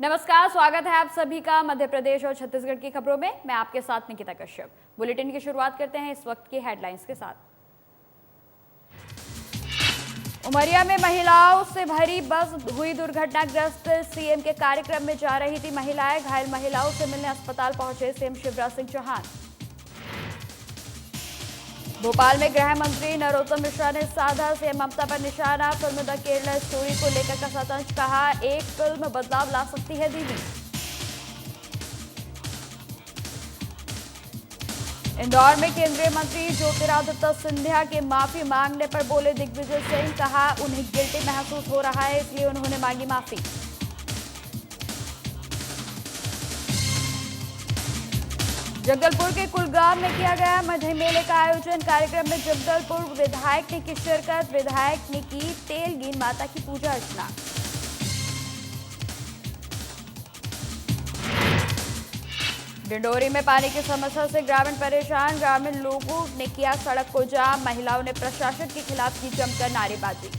नमस्कार, स्वागत है आप सभी का मध्य प्रदेश और छत्तीसगढ़ की खबरों में। मैं आपके साथ निकिता कश्यप। बुलेटिन की शुरुआत करते हैं इस वक्त की हेडलाइंस के साथ। उमरिया में महिलाओं से भरी बस हुई दुर्घटनाग्रस्त। सीएम के कार्यक्रम में जा रही थी महिलाएं। घायल महिलाओं से मिलने अस्पताल पहुंचे सीएम शिवराज सिंह चौहान। भोपाल में गृह मंत्री नरोत्तम मिश्रा ने साधा सीएम ममता पर निशाना। फिल्म द केरला स्टोरी को लेकर कसा तंज, कहा एक फिल्म बदलाव ला सकती है दीदी। इंदौर में केंद्रीय मंत्री ज्योतिरादित्य सिंधिया के माफी मांगने पर बोले दिग्विजय सिंह, कहा उन्हें गिल्टी महसूस हो रहा है इसलिए उन्होंने मांगी माफी। जगदलपुर के कुलगाम में किया गया मधे मेले का आयोजन। कार्यक्रम में जगदलपुर विधायक ने की शिरकत। विधायक ने की तेलगीन माता की पूजा अर्चना। डिंडोरी में पानी की समस्या से ग्रामीण परेशान। ग्रामीण लोगों ने किया सड़क को जाम। महिलाओं ने प्रशासन के खिलाफ की जमकर नारेबाजी।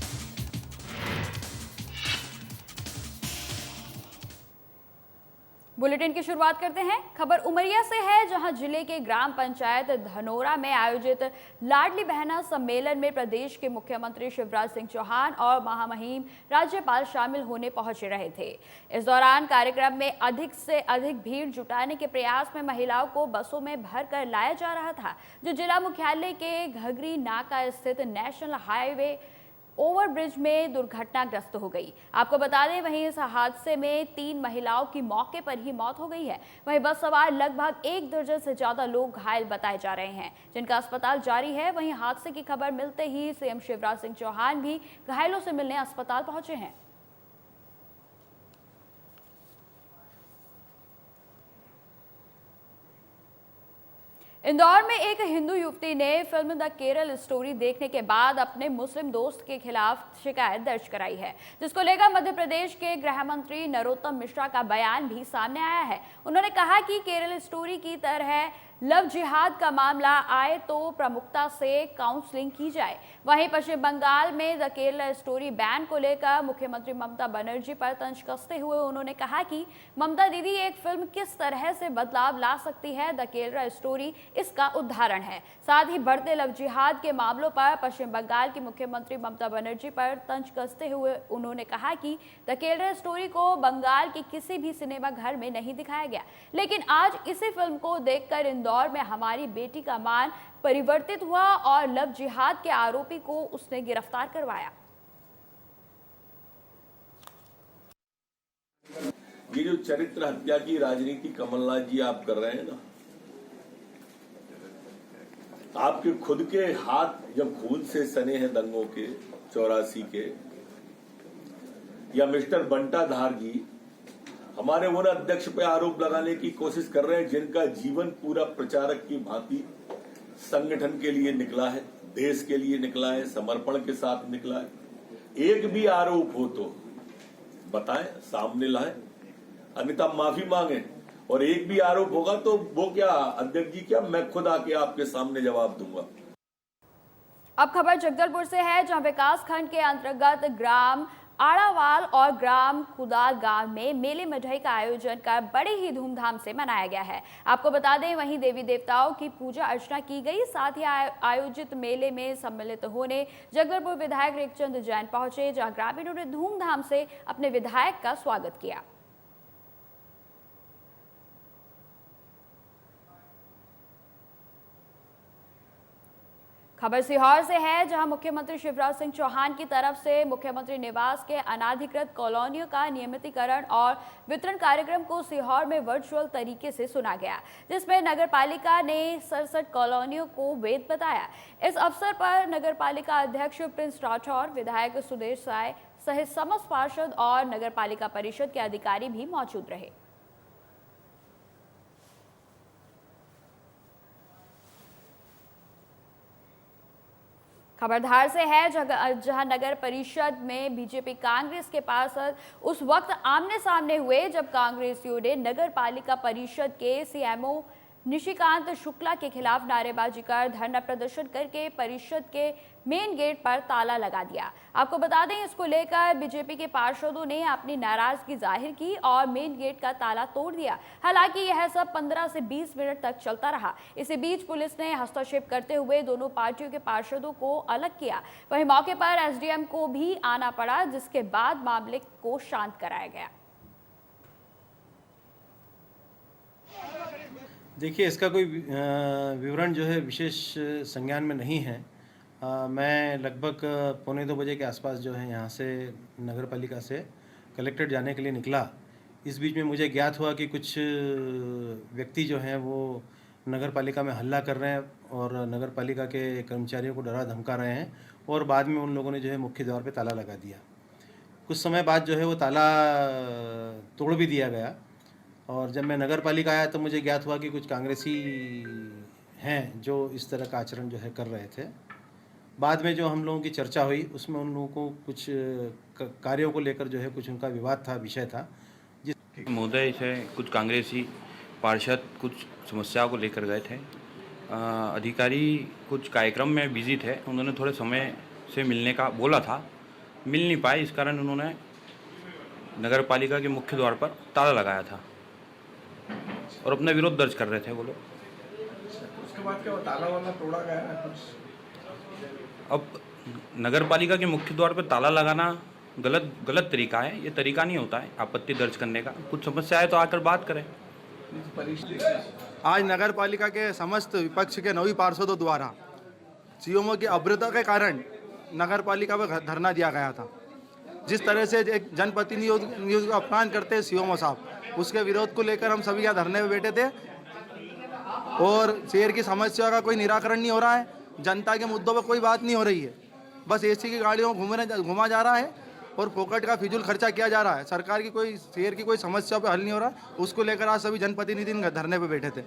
बुलेटिन की शुरुआत करते हैं। खबर उमरिया से है, जहां जिले के ग्राम पंचायत धनोरा में आयोजित लाडली बहना सम्मेलन में प्रदेश के मुख्यमंत्री शिवराज सिंह चौहान और महामहिम राज्यपाल शामिल होने पहुंचे रहे थे। इस दौरान कार्यक्रम में अधिक से अधिक भीड़ जुटाने के प्रयास में महिलाओं को बसों में भर कर लाया जा रहा था, जो जिला मुख्यालय के घघरी नाका स्थित नेशनल हाईवे ओवरब्रिज में दुर्घटनाग्रस्त हो गई। आपको बता दें, वहीं इस हादसे में 3 महिलाओं की मौके पर ही मौत हो गई है। वहीं बस सवार लगभग 1 दर्जन से ज्यादा लोग घायल बताए जा रहे हैं, जिनका अस्पताल जारी है। वहीं हादसे की खबर मिलते ही सीएम शिवराज सिंह चौहान भी घायलों से मिलने अस्पताल पहुंचे हैं। इंदौर में एक हिंदू युवती ने फिल्म द केरल स्टोरी देखने के बाद अपने मुस्लिम दोस्त के खिलाफ शिकायत दर्ज कराई है, जिसको लेकर मध्य प्रदेश के गृह मंत्री नरोत्तम मिश्रा का बयान भी सामने आया है। उन्होंने कहा कि केरल स्टोरी की तरह लव जिहाद का मामला आए तो प्रमुखता से काउंसलिंग की जाए। वहीं पश्चिम बंगाल में द केरला स्टोरी बैन को लेकर मुख्यमंत्री ममता बनर्जी पर तंज कसते हुए उन्होंने कहा कि ममता दीदी, एक फिल्म किस तरह से बदलाव ला सकती है, द केरला स्टोरी इसका उदाहरण है। साथ ही बढ़ते लव जिहाद के मामलों पर पश्चिम बंगाल की मुख्यमंत्री ममता बनर्जी पर तंज कसते हुए उन्होंने कहा कि द केरला स्टोरी को बंगाल के किसी भी सिनेमा घर में नहीं दिखाया गया, लेकिन आज इसी फिल्म को देखकर इंदौर में हमारी बेटी का मान परिवर्तित हुआ और लव जिहाद के आरोपी को उसने गिरफ्तार करवाया। ये जो चरित्र हत्या की राजनीति कमलनाथ जी आप कर रहे हैं ना, आपके खुद के हाथ जब खून से सने हैं दंगों के 84 के, या मिस्टर बंटाधार जी हमारे वो अध्यक्ष पे आरोप लगाने की कोशिश कर रहे हैं, जिनका जीवन पूरा प्रचारक की भांति संगठन के लिए निकला है, देश के लिए निकला है, समर्पण के साथ निकला है। एक भी आरोप हो तो बताएं, सामने लाएं, अन्यथा माफी मांगे। और एक भी आरोप होगा तो वो क्या अध्यक्ष जी, क्या मैं खुद आके आपके सामने जवाब दूंगा। अब खबर जगदलपुर से है, जहां विकास खंड के अंतर्गत ग्राम आड़ावाल और ग्राम कुदाल गांव में मेले मठई का आयोजन कर बड़े ही धूमधाम से मनाया गया है। आपको बता दें, वहीं देवी देवताओं की पूजा अर्चना की गई। साथ ही आयोजित मेले में सम्मिलित होने जगदलपुर विधायक रेखचंद जैन पहुंचे, जहां ग्रामीणों ने धूमधाम से अपने विधायक का स्वागत किया। खबर सीहोर से है, जहां मुख्यमंत्री शिवराज सिंह चौहान की तरफ से मुख्यमंत्री निवास के अनाधिकृत कॉलोनियों का नियमितीकरण और वितरण कार्यक्रम को सीहोर में वर्चुअल तरीके से सुना गया, जिसमें नगरपालिका ने 67 कॉलोनियों को वैध बताया। इस अवसर पर नगरपालिका अध्यक्ष प्रिंस राठौर, विधायक सुदेश साय सहित समस्त पार्षद और नगरपालिका परिषद के अधिकारी भी मौजूद रहे। खबरधार से है, जहां नगर परिषद में बीजेपी कांग्रेस के पार्षद उस वक्त आमने सामने हुए जब कांग्रेसियों ने नगर पालिका परिषद के सीएमओ निशिकांत शुक्ला के खिलाफ नारेबाजी कर धरना प्रदर्शन करके परिषद के मेन गेट पर ताला लगा दिया। आपको बता दें, इसको लेकर बीजेपी के पार्षदों ने अपनी नाराजगी जाहिर की और मेन गेट का ताला तोड़ दिया। हालांकि यह सब 15 से 20 मिनट तक चलता रहा। इसी बीच पुलिस ने हस्तक्षेप करते हुए दोनों पार्टियों के पार्षदों को अलग किया। वहीं मौके पर एसडीएम को भी आना पड़ा, जिसके बाद मामले को शांत कराया गया। देखिए, इसका कोई विवरण जो है विशेष संज्ञान में नहीं है। मैं लगभग 1:45 बजे के आसपास जो है यहाँ से नगर पालिका से कलेक्ट्रेट जाने के लिए निकला। इस बीच में मुझे ज्ञात हुआ कि कुछ व्यक्ति जो हैं वो नगर पालिका में हल्ला कर रहे हैं और नगर पालिका के कर्मचारियों को डरा धमका रहे हैं और बाद में उन लोगों ने जो है मुख्य द्वार पे ताला लगा दिया। कुछ समय बाद जो है वो ताला तोड़ भी दिया गया और जब मैं नगर पालिका आया तो मुझे ज्ञात हुआ कि कुछ कांग्रेसी हैं जो इस तरह का आचरण जो है कर रहे थे। बाद में जो हम लोगों की चर्चा हुई उसमें उन लोगों को कुछ कार्यों को लेकर जो है कुछ उनका विवाद था, विषय था। जिस महोदय से कुछ कांग्रेसी पार्षद कुछ समस्याओं को लेकर गए थे। अधिकारी कुछ कार्यक्रम में बिजी थे, उन्होंने थोड़े समय से मिलने का बोला था, मिल नहीं पाए। इस कारण उन्होंने नगर पालिका के मुख्य द्वार पर ताला लगाया था और अपना विरोध दर्ज कर रहे थे वो लोग। उसके बाद क्या ताला वाला तोड़ा गया है कुछ? अब नगर पालिका के मुख्य द्वार पर ताला लगाना गलत तरीका है। ये तरीका नहीं होता है आपत्ति दर्ज करने का। कुछ समस्या है तो आकर बात करें। आज नगर पालिका के समस्त विपक्ष के 9 पार्षदों द्वारा सीएमओ की अभद्रता के कारण नगर पालिका में धरना दिया गया था। जिस तरह से एक जनप्रतिनिधि का अपमान करते हैं सीएमओ साहब, उसके विरोध को लेकर हम सभी यहाँ धरने में बैठे थे और शहर की समस्या का कोई निराकरण नहीं हो रहा है। जनता के मुद्दों पर कोई बात नहीं हो रही है। बस एसी की गाड़ियों को घुमा जा रहा है और फोकट का फिजूल खर्चा किया जा रहा है। सरकार की कोई शहर की कोई समस्या पे हल नहीं हो रहा, उसको लेकर आज सभी जनप्रतिनिधि धरने पे बैठे थे।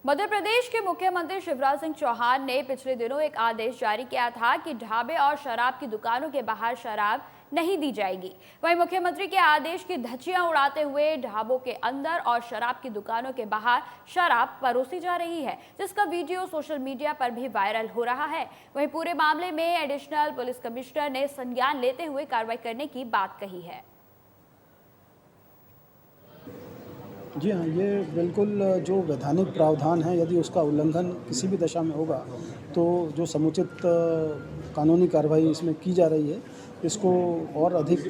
मध्य प्रदेश के मुख्यमंत्री शिवराज सिंह चौहान ने पिछले दिनों एक आदेश जारी किया था कि ढाबे और शराब की दुकानों के बाहर शराब नहीं दी जाएगी। वहीं मुख्यमंत्री के आदेश की धज्जियां उड़ाते हुए ढाबों के अंदर और शराब की दुकानों के बाहर शराब परोसी जा रही है, जिसका वीडियो सोशल मीडिया पर भी वायरल हो रहा है। वहीं पूरे मामले में एडिशनल पुलिस कमिश्नर ने संज्ञान लेते हुए कार्रवाई करने की बात कही है। जी हाँ, ये बिल्कुल जो वैधानिक प्रावधान है, यदि उसका उल्लंघन किसी भी दशा में होगा तो जो समुचित कानूनी कार्रवाई इसमें की जा रही है, इसको और अधिक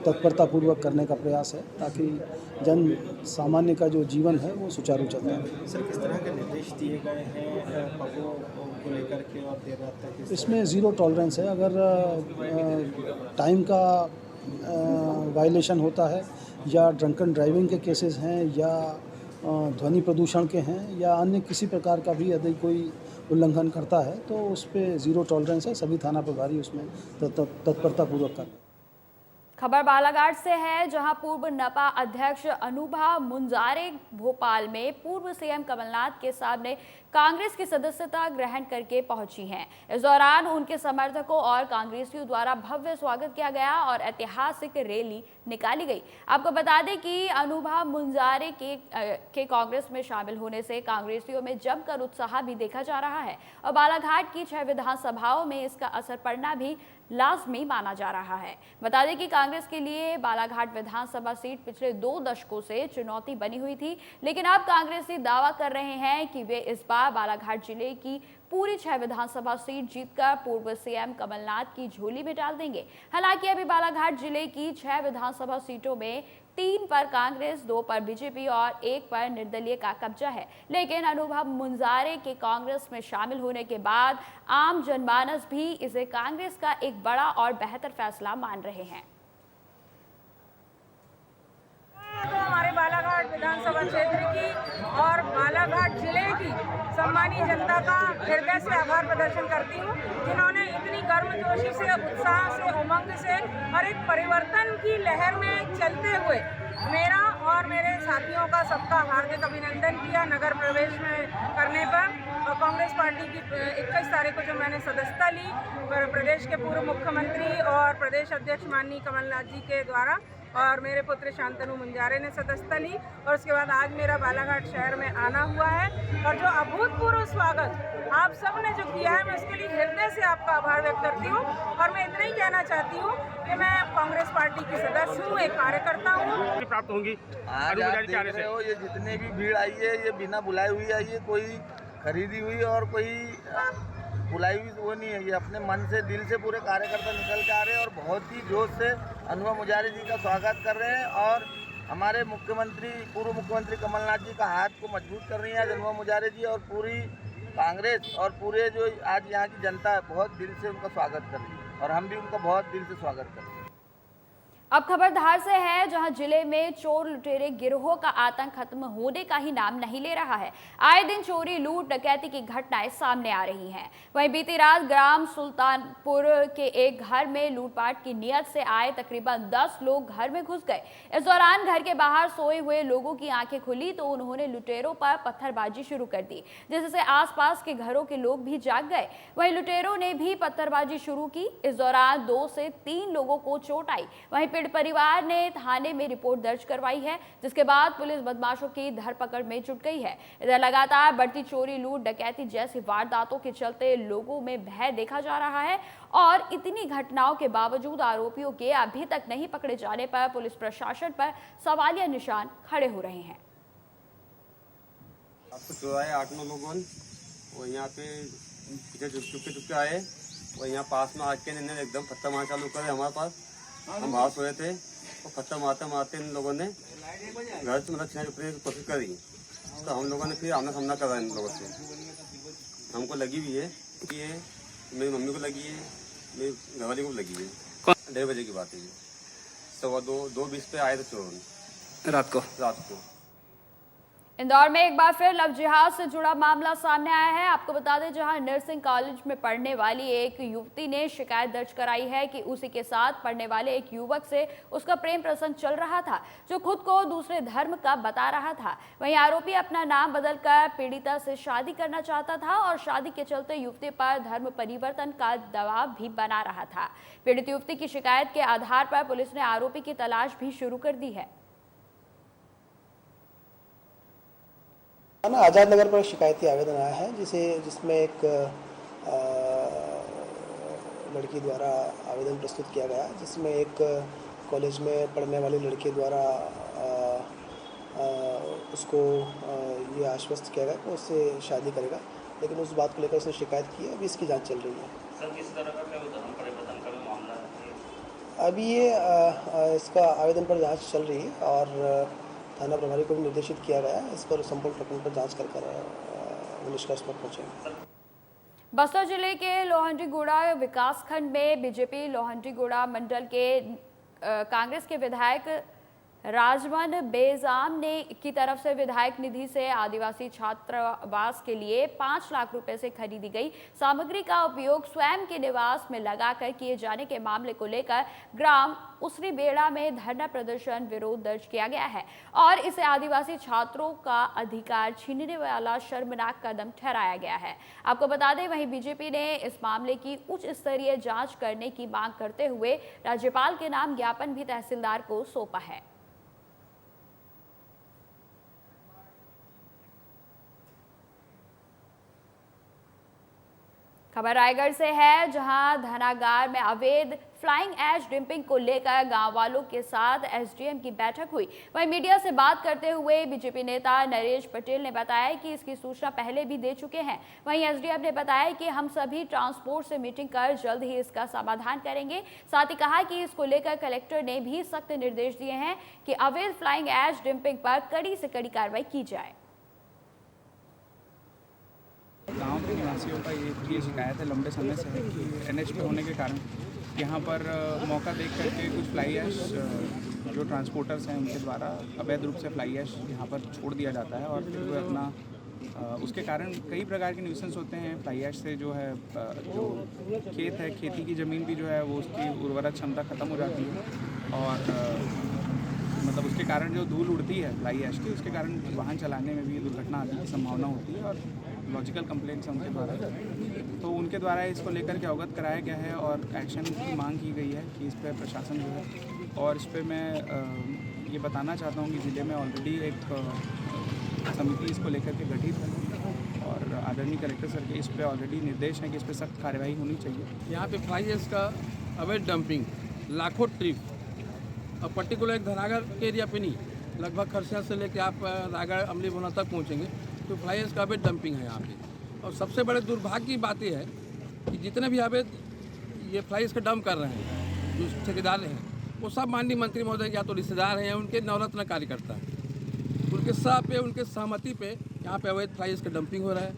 तत्परतापूर्वक करने का प्रयास है ताकि जन सामान्य का जो जीवन है वो सुचारू चलता है। सर, किस तरह के निर्देश दिए गए हैं पबों को लेकर के और देर रात तक? इसमें ज़ीरो टॉलरेंस है। अगर टाइम का वायलेशन होता है या ड्रंकन ड्राइविंग के केसेस हैं या ध्वनि प्रदूषण के हैं या अन्य किसी प्रकार का भी यदि कोई उल्लंघन करता है तो उस पर ज़ीरो टॉलरेंस है। सभी थाना प्रभारी उसमें तत्परतापूर्वक करें। खबर बालाघाट से है, जहां पूर्व नपा अध्यक्ष अनुभा मुंजारे भोपाल में पूर्व सीएम कमलनाथ के सामने कांग्रेस की सदस्यता ग्रहण करके पहुंची हैं। इस दौरान उनके समर्थकों और कांग्रेसियों द्वारा भव्य स्वागत किया गया और ऐतिहासिक रैली निकाली गई। आपको बता दें कि अनुभा मुंजारे के कांग्रेस में शामिल होने से कांग्रेसियों में जमकर उत्साह भी देखा जा रहा है और बालाघाट की 6 विधानसभाओं में इसका असर पड़ना भी लाजमी माना जा रहा है। बता दें कि कांग्रेस के लिए बालाघाट विधानसभा सीट पिछले 2 दशकों से चुनौती बनी हुई थी, लेकिन अब कांग्रेसी दावा कर रहे हैं कि वे इस बार बालाघाट जिले की पूरी 6 विधानसभा सीट जीतकर पूर्व सीएम कमलनाथ की झोली में डाल देंगे। हालांकि अभी बालाघाट जिले की 6 विधानसभा सीटों में 3 पर कांग्रेस, 2 पर बीजेपी और 1 पर निर्दलीय का कब्जा है। लेकिन अनुभव मुंजारे के कांग्रेस में शामिल होने के बाद आम जनमानस भी इसे कांग्रेस का एक बड़ा और बेहतर फैसला मान रहे हैं। तो हमारे बालाघाट विधानसभा क्षेत्र की और बालाघाट जिले की सम्मानीय जनता का हृदय से आभार प्रदर्शन करती हूँ, जिन्होंने इतनी गर्मजोशी से, उत्साह से, उमंग से और एक परिवर्तन की लहर में चलते हुए मेरा और मेरे साथियों का सबका हार्दिक अभिनंदन किया नगर प्रवेश में करने पर। और कांग्रेस पार्टी की 21 तारीख को जो मैंने सदस्यता ली प्रदेश के पूर्व मुख्यमंत्री और प्रदेश अध्यक्ष माननीय कमलनाथ जी के द्वारा, और मेरे पुत्र शांतनु मुंजारे ने सदस्यता ली और उसके बाद आज मेरा बालाघाट शहर में आना हुआ है। और जो अभूतपूर्व स्वागत आप सब ने जो किया है, मैं उसके लिए हृदय से आपका आभार व्यक्त करती हूँ। और मैं इतना ही कहना चाहती हूँ कि मैं कांग्रेस पार्टी की सदस्य हूँ, एक कार्यकर्ता हूँ। प्राप्त होंगी आज आप देख रहे हो ये जितने भी भीड़ आई है, ये बिना बुलाए हुई आई है, कोई खरीदी हुई और कोई बुलाई हुई वो नहीं है। ये अपने मन से दिल से पूरे कार्यकर्ता निकल के आ रहे हैं और बहुत ही जोश से अनुभव मुजारे जी का स्वागत कर रहे हैं और हमारे मुख्यमंत्री पूर्व मुख्यमंत्री कमलनाथ जी का हाथ को मजबूत कर रही है आज अनुभव मुजारे जी और पूरी कांग्रेस और पूरे जो आज यहाँ की जनता है बहुत दिल से उनका स्वागत कर रही है और हम भी उनका बहुत दिल से स्वागत कर रहे हैं। अब खबर धार से है, जहां जिले में चोर लुटेरे गिरोह का आतंक खत्म होने का ही नाम नहीं ले रहा है। आए दिन चोरी, लूट, डकैती की घटनाएं सामने आ रही हैं। वहीं बीती रात ग्राम सुल्तानपुर के एक घर में लूटपाट की नियत से आए तकरीबन 10 लोग घर में घुस गए। इस दौरान घर के बाहर सोए हुए लोगों की आंखें खुली तो उन्होंने लुटेरों पर पत्थरबाजी शुरू कर दी, जिससे आसपास के घरों के लोग भी जाग गए। वहीं लुटेरों ने भी पत्थरबाजी शुरू की। इस दौरान 2 से 3 लोगों को चोट आई। वहीं परिवार ने थाने में रिपोर्ट दर्ज करवाई है, जिसके बाद पुलिस बदमाशों की धरपकड़ में जुट गई है। इधर लगातार बढ़ती चोरी, लूट, डकैती जैसी वारदातों के चलते लोगों में भय देखा जा रहा है और इतनी घटनाओं के बावजूद आरोपियों के अभी तक नहीं पकड़े जाने पर पुलिस प्रशासन पर सवालिया निशान खड़े हो रहे हैं। आपको चुराए 8-9 लोगों वो यहाँ पे पीछे चुपके आए और यहाँ पास में आके इन्होंने एकदम पत्थर मारना चालू करे हमारे पास। हम बाहर सोए थे और पत्थर मारते मारते इन लोगों ने घर से मतलब छुपने की कोशिश करी तो हम लोगों ने फिर आमना सामना करा इन लोगों से। हमको लगी भी है कि ये मेरी मम्मी को लगी है, मेरी घरवाली को लगी है। 1:30 बजे की बात है ये। 2:20 पे आए थे चोर रात को। इंदौर में एक बार फिर लव जिहाद से जुड़ा मामला सामने आया है। आपको बता दें, जहां नर्सिंग कॉलेज में पढ़ने वाली एक युवती ने शिकायत दर्ज कराई है कि उसी के साथ पढ़ने वाले एक युवक से उसका प्रेम प्रसंग चल रहा था, जो खुद को दूसरे धर्म का बता रहा था। वहीं आरोपी अपना नाम बदलकर पीड़िता से शादी करना चाहता था और शादी के चलते युवती पर धर्म परिवर्तन का दबाव भी बना रहा था। पीड़ित युवती की शिकायत के आधार पर पुलिस ने आरोपी की तलाश भी शुरू कर दी है। आज़ाद नगर पर शिकायती आवेदन आया है जिसमें एक लड़की द्वारा आवेदन प्रस्तुत किया गया, जिसमें एक कॉलेज में पढ़ने वाली लड़की द्वारा उसको ये आश्वस्त किया गया कि उससे शादी करेगा, लेकिन उस बात को लेकर उसने शिकायत की है। अभी इसकी जांच चल रही है। सर, किस तरह का धर्म परिवर्तन का मामला है? अभी ये इसका आवेदन पर जांच चल रही है और थाना प्रभारी को भी निर्देशित किया गया है। इस पर संपूर्ण प्रकरण पर जांच कर निष्कर्ष पर पहुंचेंगे। बस्तर जिले के लोहंडीगुड़ा विकासखंड में बीजेपी लोहंडीगुड़ा मंडल के कांग्रेस के विधायक राजमन बेजाम ने की तरफ से विधायक निधि से आदिवासी छात्रावास के लिए 5 लाख रुपए से खरीदी गई सामग्री का उपयोग स्वयं के निवास में लगाकर किए जाने के मामले को लेकर ग्राम उसरी बेड़ा में धरना प्रदर्शन विरोध दर्ज किया गया है और इसे आदिवासी छात्रों का अधिकार छीनने वाला शर्मनाक कदम ठहराया गया है। आपको बता दें, वहीं बीजेपी ने इस मामले की उच्च स्तरीय जांच करने की मांग करते हुए राज्यपाल के नाम ज्ञापन भी तहसीलदार को सौंपा है। खबर रायगढ़ से है, जहां धनागार में अवैध फ्लाइंग ऐश डंपिंग को लेकर गांव वालों के साथ एसडीएम की बैठक हुई। वहीं मीडिया से बात करते हुए बीजेपी नेता नरेश पटेल ने बताया कि इसकी सूचना पहले भी दे चुके हैं। वहीं एसडीएम ने बताया कि हम सभी ट्रांसपोर्ट से मीटिंग कर जल्द ही इसका समाधान करेंगे। साथ ही कहा कि इसको लेकर कलेक्टर ने भी सख्त निर्देश दिए हैं कि अवैध फ्लाइंग ऐश डंपिंग पर कड़ी से कड़ी कार्रवाई की जाए। गांव के निवासियों का ये शिकायत है लंबे समय से है कि एनएच पे होने के कारण यहाँ पर मौका देख करके कुछ फ्लाई ऐश जो ट्रांसपोर्टर्स हैं उनके द्वारा अवैध रूप से फ्लाई ऐश यहाँ पर छोड़ दिया जाता है और फिर वो अपना उसके कारण कई प्रकार के न्यूसेंस होते हैं। फ्लाई ऐश से जो है जो खेत है, खेती की ज़मीन भी जो है वो उसकी उर्वरक क्षमता ख़त्म हो जाती है और मतलब उसके कारण जो धूल उड़ती है फ्लाई ऐश की, उसके कारण वाहन चलाने में भी दुर्घटना आने की संभावना होती है और लॉजिकल कंप्लेंट्स हैं उनके द्वारा, तो उनके द्वारा इसको लेकर के अवगत कराया गया है और एक्शन की मांग की गई है कि इस पर प्रशासन जो है और इस पे मैं ये बताना चाहता हूँ कि ज़िले में ऑलरेडी एक समिति इसको लेकर के गठित है और आदरणीय कलेक्टर सर के इस पे ऑलरेडी निर्देश हैं कि इस पे सख्त कार्रवाई होनी चाहिए। यहाँ पे फ्लाई ऐश का अवैध डंपिंग, लाखों ट्रिप और पर्टिकुलर एक धनागर के एरिया पे नहीं, लगभग खरसिया से लेके आप रायगढ़ अमली भुना तक पहुँचेंगे तो फ्लाई ऐश का अवैध डंपिंग है यहाँ पे। और सबसे बड़े दुर्भाग्य की बात यह है कि जितने भी अवैध ये फ्लाई ऐश का डंप कर रहे हैं, जो ठेकेदार हैं, वो सब माननीय मंत्री महोदय या तो रिश्तेदार हैं, उनके नवरत्न कार्यकर्ता हैं। उनके साथ पे, उनके सहमति पे यहाँ पे अवैध फ्लाई ऐश का डंपिंग हो रहा है।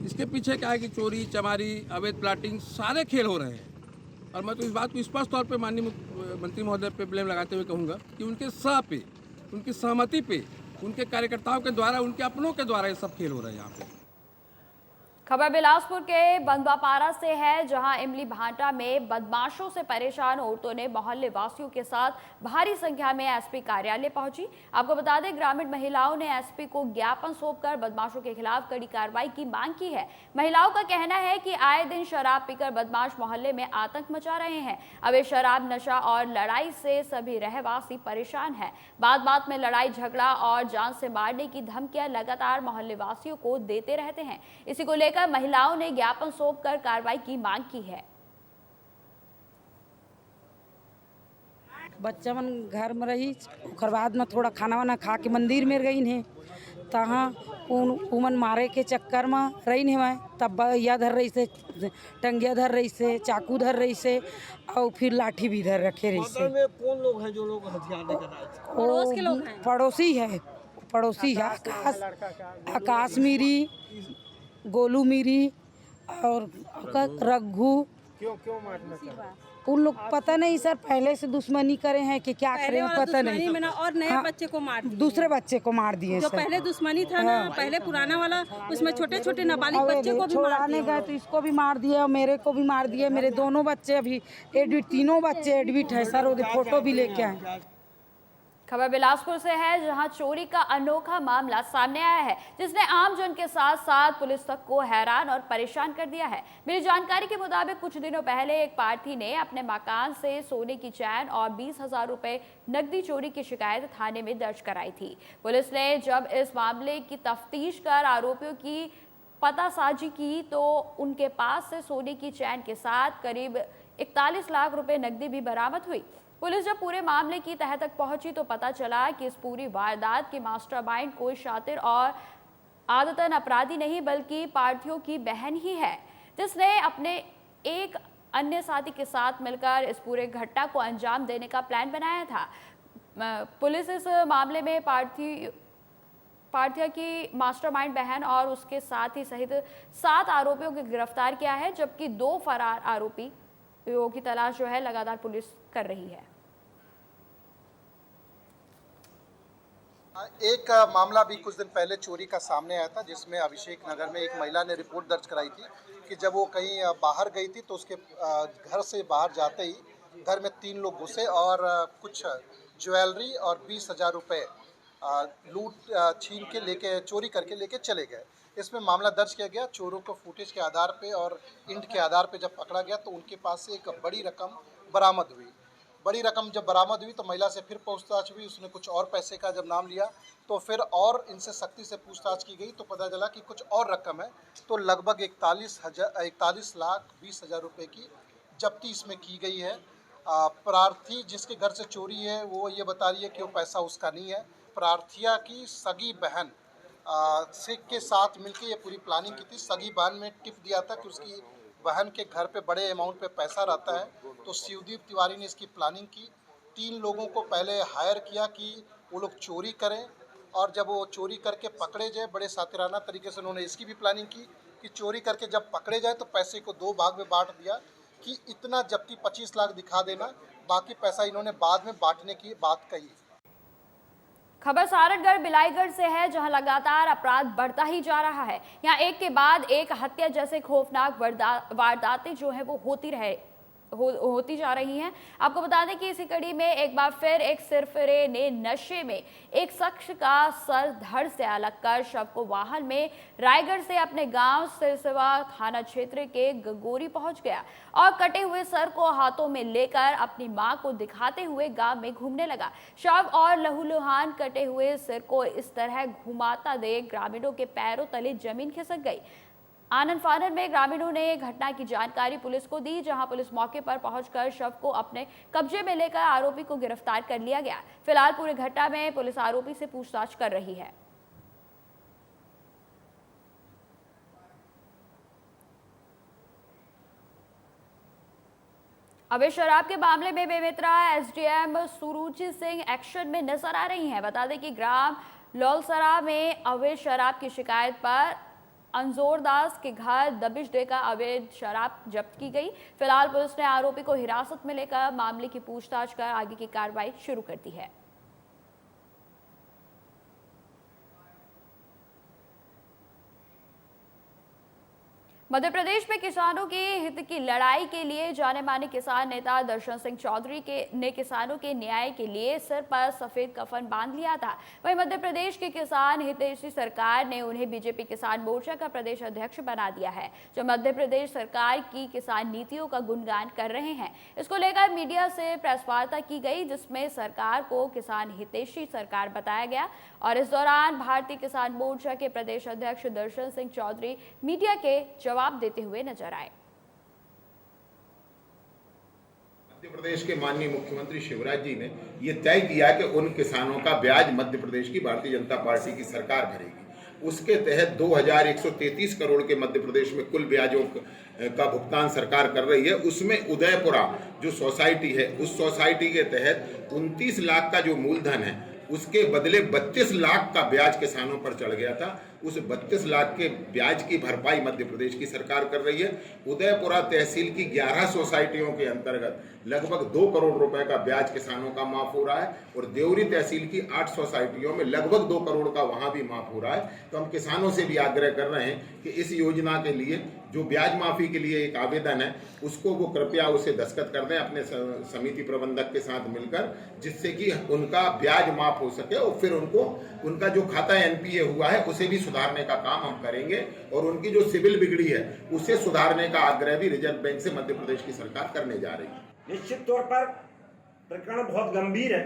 इसके पीछे क्या है कि चोरी चमारी, अवैध प्लाटिंग, सारे खेल हो रहे हैं। और मैं तो इस बात को स्पष्ट तौर पे माननीय मंत्री महोदय पे ब्लेम लगाते हुए कहूँगा कि उनके सह पे, उनकी सहमति पे, उनके कार्यकर्ताओं के द्वारा, उनके अपनों के द्वारा ये सब खेल हो रहे हैं यहाँ पे। खबर बिलासपुर के बंदवापारा से है, जहां इमली भाटा में बदमाशों से परेशान औरतों ने मोहल्ले वासियों के साथ भारी संख्या में एसपी कार्यालय पहुंची। आपको बता दें, ग्रामीण महिलाओं ने एसपी को ज्ञापन सौंपकर बदमाशों के खिलाफ कड़ी कार्रवाई की मांग की है। महिलाओं का कहना है कि आए दिन शराब पीकर बदमाश मोहल्ले में आतंक मचा रहे हैं। अब इस शराब, नशा और लड़ाई से सभी रहवासी परेशान हैं। बात बात में लड़ाई झगड़ा और जान से मारने की धमकियां लगातार मोहल्ले वासियों को देते रहते हैं। इसी को लेकर महिलाओं ने ज्ञापन सौंपकर कार्रवाई की मांग की है। बच्चा मन घर में रही, ओकर बाद में थोड़ा खाना वाना खा के मंदिर में गई है, तहाँ उमन मारे के चक्कर में रही है। मैं तब या धर रही से, टंगिया धर रही से, चाकू धर रही से और फिर लाठी भी धर रखे रही से। कौन लोग हैं जो लोग हथियार लेकर आए? पड़ोस के लोग हैं। पड़ोसी है, पड़ोसी है आकाश मीरी, गोलू मीरी और रघु। क्यों मारना चाहते? उन लोग पता नहीं सर, पहले से दुश्मनी करे हैं कि क्या करें पता नहीं। और नए बच्चे को मार दिए, दूसरे बच्चे को मार दिए। जो पहले दुश्मनी था ना, पहले पुराना वाला, उसमें छोटे छोटे नाबालिग बच्चे को भी मार दिए। गए तो इसको भी मार दिए और मेरे को भी मार दिए। मेरे दोनों बच्चे अभी एडमिट, तीनों बच्चे एडमिट है सर, वो फोटो भी लेके आए। खबर बिलासपुर से है, जहां चोरी का अनोखा मामला सामने आया है, जिसने आम जन के साथ साथ पुलिस तक को हैरान और परेशान कर दिया है। मिली जानकारी के मुताबिक कुछ दिनों पहले एक पार्थी ने अपने मकान से सोने की चैन और 20,000 रुपए नकदी चोरी की शिकायत थाने में दर्ज कराई थी। पुलिस ने जब इस मामले की तफ्तीश कर आरोपियों की पतासाजी की तो उनके पास से सोने की चैन के साथ करीब 41 लाख रुपए नकदी भी बरामद हुई। पुलिस जब पूरे मामले की तह तक पहुंची तो पता चला कि इस पूरी वारदात के मास्टरमाइंड कोई शातिर और आदतन अपराधी नहीं बल्कि पार्थियों की बहन ही है, जिसने अपने एक अन्य साथी के साथ मिलकर इस पूरे घटना को अंजाम देने का प्लान बनाया था। पुलिस इस मामले में पार्थिया की मास्टरमाइंड बहन और उसके साथी सहित 7 आरोपियों को गिरफ्तार किया है, जबकि 2 फरार आरोपियों की तलाश जो है लगातार पुलिस कर रही है। एक मामला भी कुछ दिन पहले चोरी का सामने आया था, जिसमें अभिषेक नगर में एक महिला ने रिपोर्ट दर्ज कराई थी कि जब वो कहीं बाहर गई थी तो उसके घर से बाहर जाते ही घर में 3 लोग घुसे और कुछ ज्वेलरी और 20,000 रुपये लूट छीन के लेके, चोरी करके लेके चले गए। इसमें मामला दर्ज किया गया। चोरों को फुटेज के आधार पे और इंट के आधार पे जब पकड़ा गया तो उनके पास से एक बड़ी रकम बरामद हुई। बड़ी रकम जब बरामद हुई तो महिला से फिर पूछताछ हुई। उसने कुछ और पैसे का जब नाम लिया तो फिर और इनसे सख्ती से पूछताछ की गई तो पता चला कि कुछ और रकम है। तो लगभग 41 लाख 20,000 रुपये की जब्ती इसमें की गई है। प्रार्थी जिसके घर से चोरी है वो ये बता रही है कि वो पैसा उसका नहीं है। प्रार्थिया की सगी बहन से के साथ मिलकर ये पूरी प्लानिंग की थी। सगी बहन ने टिप दिया था कि उसकी बहन के घर पे बड़े अमाउंट पे पैसा रहता है, तो शिवदीप तिवारी ने इसकी प्लानिंग की। 3 लोगों को पहले हायर किया कि वो लोग चोरी करें और जब वो चोरी करके पकड़े जाए, बड़े सातिराना तरीके से उन्होंने इसकी भी प्लानिंग की कि चोरी करके जब पकड़े जाए तो पैसे को 2 भाग में बांट दिया कि इतना जब्ती 25 लाख दिखा देना, बाकी पैसा इन्होंने बाद में बांटने की बात कही। खबर सारनगढ़ बिलाईगढ़ से है, जहां लगातार अपराध बढ़ता ही जा रहा है। यहां एक के बाद एक हत्या जैसे खौफनाक वारदातें जो है वो होती होती जा रही हैं। आपको बता दें कि इसी कड़ी में एक बार फिर एक सिरफिरे ने नशे में एक शख्स का सर धड़ से अलग कर शव को वाहन में रायगढ़ से अपने गांव सिरसिवा थाना क्षेत्र के गगोरी पहुंच गया और कटे हुए सर को हाथों में लेकर अपनी मां को दिखाते हुए गांव में घूमने लगा। शव और लहूलुहान कटे हुए सिर को इस तरह घुमाता देख ग्रामीणों के पैरों तले जमीन खिसक गई। आनंद फानन में ग्रामीणों ने घटना की जानकारी पुलिस को दी, जहां पुलिस मौके पर पहुंचकर शव को अपने कब्जे में लेकर आरोपी को गिरफ्तार कर लिया गया। फिलहाल पूरी घटना में पुलिस आरोपी से पूछताछ कर रही है। अवैध शराब के मामले में बेमेतरा एसडीएम सुरुचि सिंह एक्शन में नजर आ रही हैं। बता दें कि ग्राम लौलसरा में अवैध शराब की शिकायत पर अंजोर दास के घर दबिश देकर अवैध शराब जब्त की गई। फिलहाल पुलिस ने आरोपी को हिरासत में लेकर मामले की पूछताछ कर आगे की कार्रवाई शुरू कर दी है। मध्य प्रदेश में किसानों के हित की लड़ाई के लिए जाने माने किसान नेता दर्शन सिंह चौधरी ने किसानों के न्याय के लिए सिर पर सफेद कफन बांध लिया था। वहीं मध्य प्रदेश की किसान हितैषी सरकार ने उन्हें बीजेपी किसान मोर्चा का प्रदेश अध्यक्ष बना दिया है, जो मध्य प्रदेश सरकार की किसान नीतियों का गुणगान कर रहे हैं। इसको लेकर मीडिया से प्रेस वार्ता की गई, जिसमें सरकार को किसान हितैषी सरकार बताया गया और इस दौरान भारतीय किसान मोर्चा के प्रदेश अध्यक्ष दर्शन सिंह चौधरी मीडिया के जवाब देते हुए नजर आए। मध्य प्रदेश के माननीय मुख्यमंत्री शिवराज जी ने ये तय किया कि उन किसानों का ब्याज मध्य प्रदेश की भारतीय जनता पार्टी की सरकार भरेगी। उसके तहत 2133 करोड़ के मध्य प्रदेश में कुल ब्याजों का भुगतान सरकार कर रही है। उसमें उदयपुरा जो सोसाइटी है, उस सोसाइटी के तहत 29 लाख का जो मूलधन है, उसके बदले 32 लाख का ब्याज किसानों पर चढ़ गया था। उस 32 लाख के ब्याज की भरपाई मध्य प्रदेश की सरकार कर रही है। उदयपुरा तहसील की 11 सोसाइटियों के अंतर्गत लगभग 2 करोड़ रुपए का ब्याज किसानों का माफ हो रहा है और देवरी तहसील की 8 सोसाइटियों में लगभग 2 करोड़ का वहां भी माफ हो रहा है। तो हम किसानों से भी आग्रह कर रहे हैं कि इस योजना के लिए जो ब्याज माफी के लिए एक आवेदन है, उसको वो कृपया उसे दस्तखत कर दें अपने समिति प्रबंधक के साथ मिलकर, जिससे कि उनका ब्याज माफ हो सके और फिर उनको उनका जो खाता एनपीए हुआ है उसे भी सुधारने का काम हम करेंगे और उनकी जो सिविल बिगड़ी है उसे सुधारने का आग्रह भी रिजर्व बैंक से मध्य प्रदेश की सरकार करने जा रही है। निश्चित तौर पर प्रकरण बहुत गंभीर है।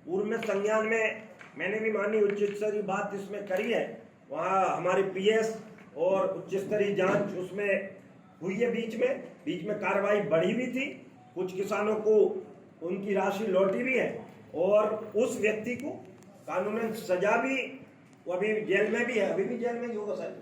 पूर्व में संज्ञान में मैंने भी माननीय उच्च स्तरीय बात इसमें करी है। वहाँ हमारे पीएस और उच्च स्तरीय जांच उसमें हुई है। बीच में कार्रवाई बढ़ी भी थी। कुछ किसानों को उनकी राशि लौटी भी है और उस व्यक्ति को कानूनन सजा भी, वो अभी जेल में भी है, अभी भी जेल में ही होगा सर,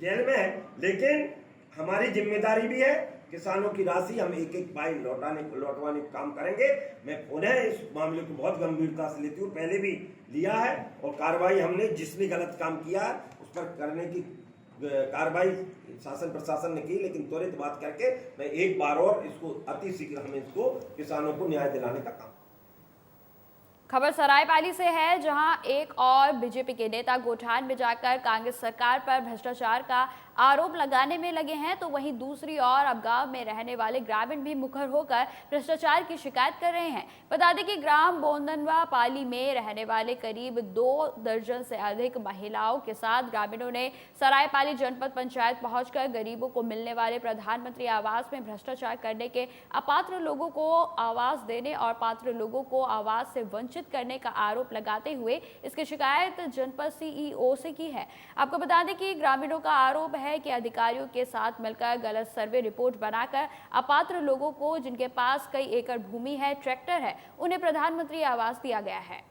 जेल में है। लेकिन हमारी जिम्मेदारी भी है, किसानों की राशि हम एक एक पाई लौटवाने का काम करेंगे। मैं पुनः इस मामले को बहुत गंभीरता से लेती हूँ, पहले भी लिया है और कार्रवाई हमने जिसने गलत काम किया उस पर करने की कार्रवाई शासन प्रशासन ने की, लेकिन त्वरित बात करके मैं एक बार और इसको अति शीघ्र हमें इसको किसानों को न्याय दिलाने का काम। खबर सरायपाली से है, जहां एक और बीजेपी के नेता गोठान में जाकर कांग्रेस सरकार पर भ्रष्टाचार का आरोप लगाने में लगे हैं, तो वहीं दूसरी ओर अब गांव में रहने वाले ग्रामीण भी मुखर होकर भ्रष्टाचार की शिकायत कर रहे हैं। बता दें कि ग्राम बोंदनवा पाली में रहने वाले करीब 2 दर्जन से अधिक महिलाओं के साथ ग्रामीणों ने सरायपाली जनपद पंचायत पहुंचकर गरीबों को मिलने वाले प्रधानमंत्री आवास में भ्रष्टाचार करने के अपात्र लोगों को आवास देने और पात्र लोगों को आवास से वंचित करने का आरोप लगाते हुए इसकी शिकायत जनपद सीईओ से की है। आपको बता दें कि ग्रामीणों का आरोप है कि अधिकारियों के साथ मिलकर गलत सर्वे रिपोर्ट बनाकर अपात्र लोगों को, जिनके पास कई एकड़ भूमि है, ट्रैक्टर है, उन्हें प्रधानमंत्री आवास दिया गया है।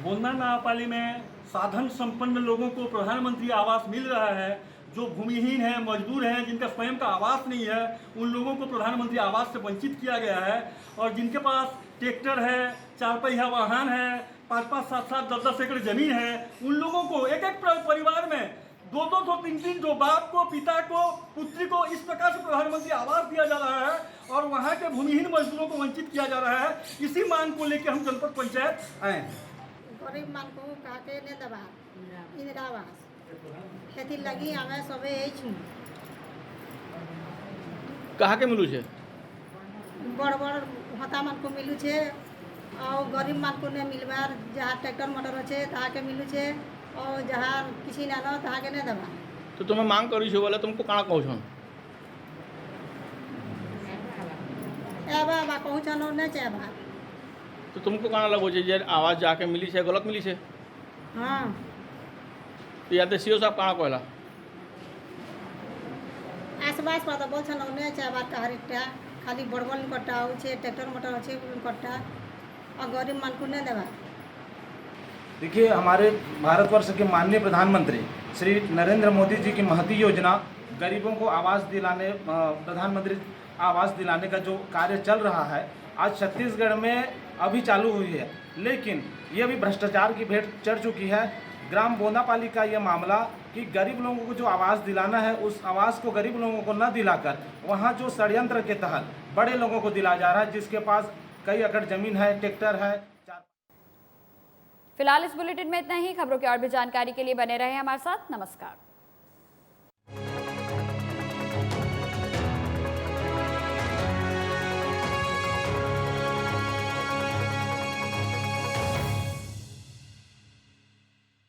बोंदा नापाली में साधन संपन्न लोगों को प्रधानमंत्री आवास मिल रहा है। जो भूमिहीन है, मजदूर हैं, जिनका स्वयं का आवास नहीं है, उन लोगों को प्रधानमंत्री आवास से वंचित किया गया है। और जिनके पास ट्रैक्टर है, 4 पहिया वाहन है, 5-5, 7-7, 10-10 एकड़ जमीन है, उन लोगों को एक एक परिवार में 2-2, 3-3, जो बाप को, पिता को, पुत्री को इस प्रकार से प्रधानमंत्री आवास दिया जा रहा है और वहाँ के भूमिहीन मजदूरों को वंचित किया जा रहा है। इसी मांग को लेकर हम जनपद पंचायत आए। गरीब मान को काके ने दबा इंदिरावास खेती लगी हमें सबे यही छु कहाँ के मिलू छे? बड़ बड़ होता मन को मिलू छे और गरीब मन को नहीं मिलबार, जहाँ ट्रैक्टर मोटर अच्छे तहाँ के मिलू छे और जहाँ किसी ना नो तहाँ के नहीं दबा। तो तुम्हें मांग करी छो बोले तुमको कहाँ कहूँ छो? ए बा कहूँ छो नहीं चाहे बा। तो तुमको कहाँ लगो छे जे आवाज़ जाके मिली छे गलत मिली छे? हाँ। तो या तो सीओ साहब कहाँ कहला? आसपास पर तो बोल छो नहीं चाहे बात का हरिकटा खाली बड़बड़ निकटा हो ट्रैक्टर मोटर अच्छे निकटा और गरीब मन को नहीं देवा। देखिए, हमारे भारतवर्ष के माननीय प्रधानमंत्री श्री नरेंद्र मोदी जी की महती योजना गरीबों को आवास दिलाने, प्रधानमंत्री आवास दिलाने का जो कार्य चल रहा है, आज छत्तीसगढ़ में अभी चालू हुई है, लेकिन ये अभी भ्रष्टाचार की भेंट चढ़ चुकी है। ग्राम बोनापाली का ये मामला कि गरीब लोगों को जो आवास दिलाना है, उस आवास को गरीब लोगों को न दिलाकर वहाँ जो षड्यंत्र के तहत बड़े लोगों को दिलाया जा रहा है, जिसके पास कई एकड़ जमीन है, ट्रैक्टर है। फिलहाल इस बुलेटिन में इतना ही। खबरों की और भी जानकारी के लिए बने रहे हमारे साथ। नमस्कार।